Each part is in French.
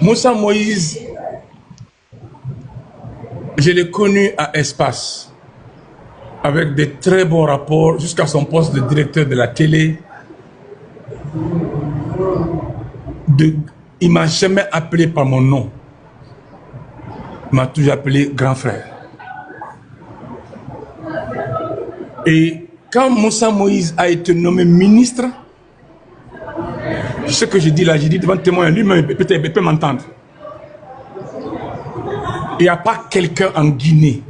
Moussa Moïse, je l'ai connu à Espace, avec des très bons rapports, jusqu'à son poste de directeur de la télé. Il ne m'a jamais appelé par mon nom. Il m'a toujours appelé grand frère. Et quand Moussa Moïse a été nommé ministre, ce que je dis là, j'ai dit devant témoin, lui-même il peut m'entendre. Il n'y a pas quelqu'un en Guinée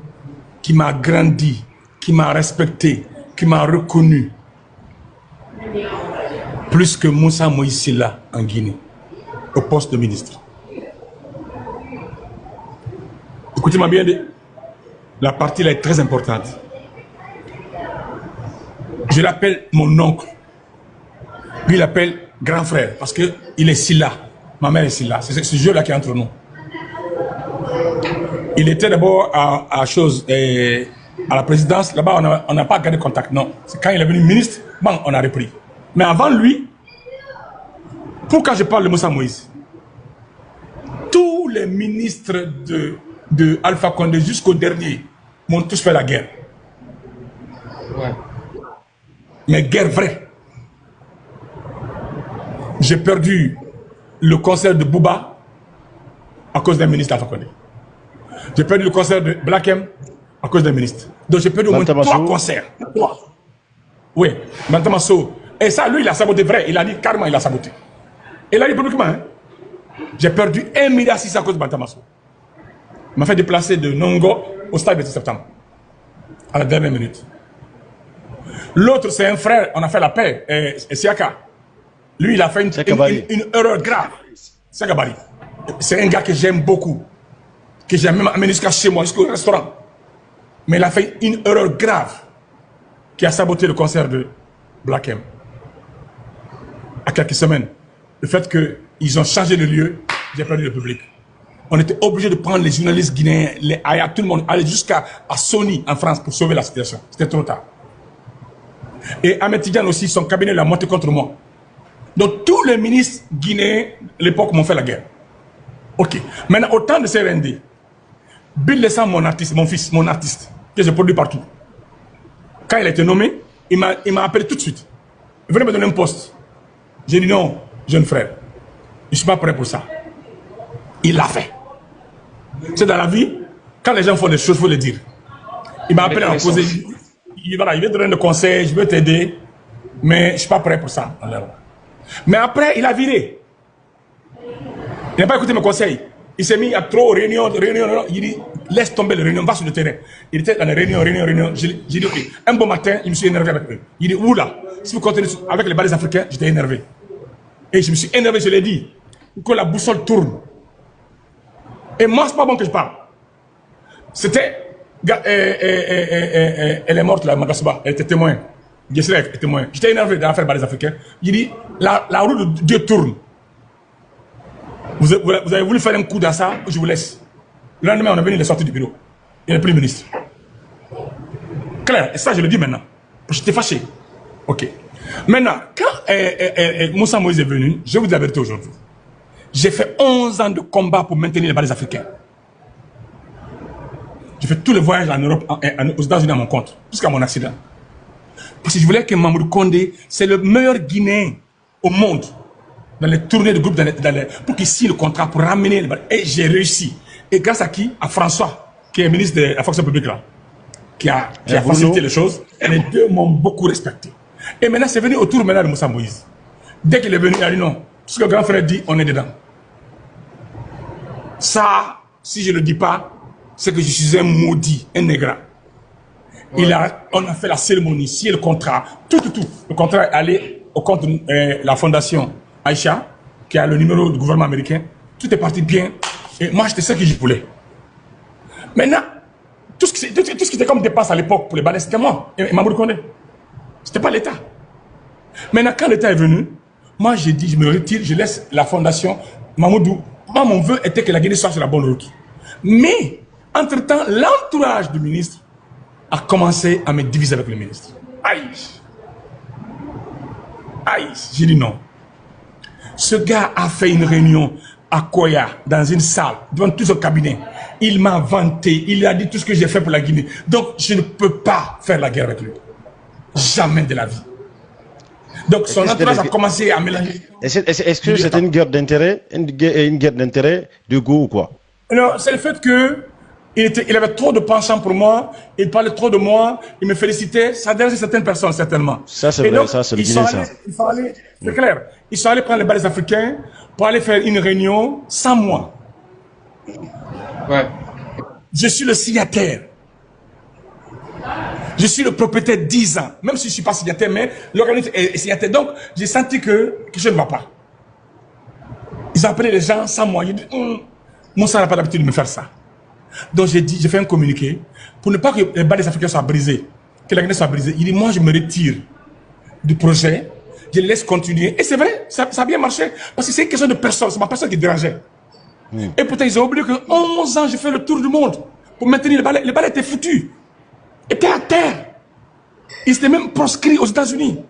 qui m'a grandi, qui m'a respecté, qui m'a reconnu, plus que Moussa Moïse Sylla en Guinée, au poste de ministre. Écoutez-moi bien, la partie là est très importante. Je l'appelle mon oncle. Lui, il l'appelle grand frère, parce qu'il est Sylla. Ma mère est Sylla. C'est ce jeu-là qui est entre nous. Il était d'abord à la présidence. Là-bas, on n'a pas gardé contact. Non. C'est quand il est venu ministre, bon, on a repris. Mais avant lui, pourquoi je parle de Moussa Moïse? Tous les ministres de Alpha Condé jusqu'au dernier m'ont tous fait la guerre. Ouais. Mais guerre vraie. J'ai perdu le concert de Bouba à cause d'un ministre Alpha Condé. J'ai perdu le concert de Black M à cause d'un ministre. Donc j'ai perdu au moins 3 concerts. 3. Oui, Bantamasso. Et ça, lui, il a saboté vrai. Il a dit carrément, il a saboté. Il a dit publiquement, hein? J'ai perdu 1,6 milliard à cause de Bantamasso. Il m'a fait déplacer de Nongo au stade de septembre. À la dernière minute. L'autre, c'est un frère, on a fait la paix, Siaka. Lui, il a fait une erreur grave. Sagabari. C'est un gars que j'aime beaucoup. Que j'ai même amené jusqu'à chez moi, jusqu'au restaurant. Mais il a fait une erreur grave qui a saboté le concert de Black M. À quelques semaines. Le fait qu'ils ont changé de lieu, j'ai perdu le public. On était obligé de prendre les journalistes guinéens, les Aya, tout le monde, aller jusqu'à Sony en France pour sauver la situation. C'était trop tard. Et Ahmed Tidiane aussi, son cabinet l'a monté contre moi. Donc tous les ministres guinéens à l'époque m'ont fait la guerre. Ok. Maintenant, au temps de CRND, Bill Lessan, mon artiste, mon fils, mon artiste, que j'ai produit partout. Quand il a été nommé, il m'a appelé tout de suite. Il venait me donner un poste. J'ai dit non, jeune frère, je ne suis pas prêt pour ça. Il l'a fait. C'est dans la vie, quand les gens font des choses, il faut les dire. Il m'a appelé à poser. Il veut te donner des conseils, je veux t'aider, mais je ne suis pas prêt pour ça. Mais après, il a viré. Il n'a pas écouté mes conseils. Il s'est mis à trop réunions. Il dit, laisse tomber les réunions, va sur le terrain. Il était dans les réunions. J'ai dit, ok. Un bon matin, il me suis énervé avec eux. Il dit, oula, si vous continuez avec les balais africains, j'étais énervé. Et je me suis énervé, je l'ai dit, que la boussole tourne. Et moi, c'est pas bon que je parle. C'était... elle est morte là, Magasuba, elle était témoin. Gessler était témoin. J'étais énervé dans l'affaire balais africains. Il dit, la roue de Dieu tourne. Vous avez voulu faire un coup dans ça, je vous laisse. Le lendemain, on est venu, il est sorti du bureau. Il n'est plus ministre. Claire, et ça, je le dis maintenant. J'étais fâché. Ok. Maintenant, quand Moussa Moïse est venu, je vous dis la vérité aujourd'hui. J'ai fait 11 ans de combat pour maintenir les balais africains. J'ai fait tous les voyages en Europe, aux États-Unis à mon compte, jusqu'à mon accident. Parce que je voulais que Mamadou Condé, c'est le meilleur Guinéen au monde, dans les tournées de groupe, pour qu'il signe le contrat, pour ramener les balles. Et j'ai réussi. Et grâce à qui? À François, qui est ministre de la fonction publique là, qui a facilité les choses. Et les deux m'ont beaucoup respecté. Et maintenant, c'est venu autour maintenant de Moussa Moïse. Dès qu'il est venu, il a dit non. Ce que le grand frère dit, on est dedans. Ça, si je ne le dis pas, c'est que je suis un maudit, un nègre. Ouais. On a fait la cérémonie, signé le contrat, tout. Le contrat est allé au compte de la fondation Aïcha, qui a le numéro du gouvernement américain. Tout est parti bien. Et moi, j'étais ce que je voulais. Maintenant, tout ce qui était comme dépasse à l'époque pour les balais, c'était moi. Et Mamadou Condé. C'était pas l'État. Maintenant, quand l'État est venu, moi, j'ai dit, je me retire, je laisse la fondation Mamadou. Moi, mon vœu était que la Guinée soit sur la bonne route. Mais, entre-temps, l'entourage du ministre a commencé à me diviser avec le ministre. Aïe! Aïe! J'ai dit non. Ce gars a fait une réunion à Koya, dans une salle, devant tout son cabinet. Il m'a vanté, il a dit tout ce que j'ai fait pour la Guinée. Donc, je ne peux pas faire la guerre avec lui. Jamais de la vie. Donc, son entourage a commencé à mélanger. Est-ce que c'était une guerre d'intérêt, une guerre d'intérêt, de goût ou quoi? Non, c'est le fait que il avait trop de penchant pour moi, il parlait trop de moi, il me félicitait, ça dérangeait certaines personnes, certainement. Ça, c'est vrai, ça, c'est le Guinée, ça. C'est clair. Ils sont allés prendre les balais africains pour aller faire une réunion sans moi. Ouais. Je suis le signataire. Je suis le propriétaire 10 ans, même si je ne suis pas signataire, mais l'organisme est signataire. Donc, j'ai senti que je ne va pas. Ils ont appelé les gens sans moi. J'ai dit, Moussa n'a pas l'habitude de me faire ça. Donc, j'ai fait un communiqué pour ne pas que les balais africains soient brisés, que la Guinée soit brisée. Il dit, moi, je me retire du projet, je les laisse continuer. Et c'est vrai, ça a bien marché, parce que c'est une question de personne, c'est ma personne qui dérangeait. Et pourtant, ils ont oublié que 11 ans, j'ai fait le tour du monde pour maintenir les balais. Les balais étaient foutus, étaient à terre. Ils étaient même proscrits aux États-Unis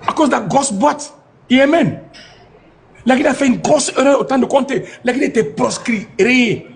à cause de la grosse boîte Yémen. La Guinée a fait une grosse erreur au temps de compter. La Guinée était proscrite, rayée.